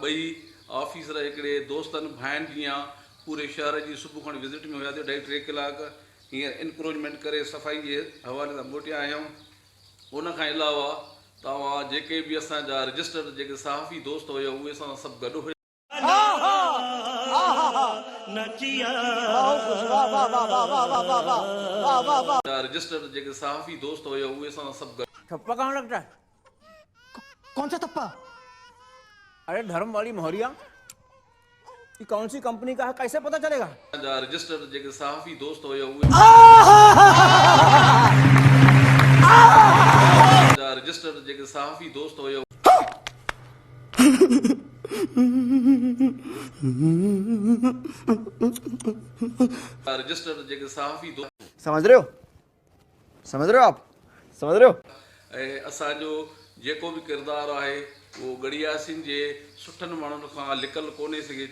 ॿई ऑफिसर हिकिड़े दोस्तनि भाइनि जीअं पूरे शहर जी सुबुह खण विज़िट में हुयासीं 2.5-3 कलाक हींअर इंक्रोचमेंट करे सफ़ाई जे हवाले सां मोटिया आहियूं। उन खां अलावा तव्हां जेके बि असांजा रजिस्टर्ड जेके सहाफ़ी दोस्त हुयो उहे सां सभु गॾु हुया। रजिस्टर्ड जेके सहाफ़ी दोस्त हुयो उहे सां सभु गॾु। ठप्पा कहाँ लगता है? कौन सा थप्पा? अरे धर्म वाली मोहरिया, ये कौन सी कंपनी का है, कैसे पता चलेगा? रजिस्टर्ड जेके सहाफ़ी दोस्त हुयो उहे रजिस्टर्ड जेके सहाफ़ी दोस्त हुयो रजिस्टर्ड जेके सहाफ़ी दोस्त समझ रहे हो आप? समझ रहे हो? ऐं असांजो जेको बि किरदारु आहे उहो गड़िया सिंह जे सुठनि माण्हुनि खां लिकल कोन्हे सघे।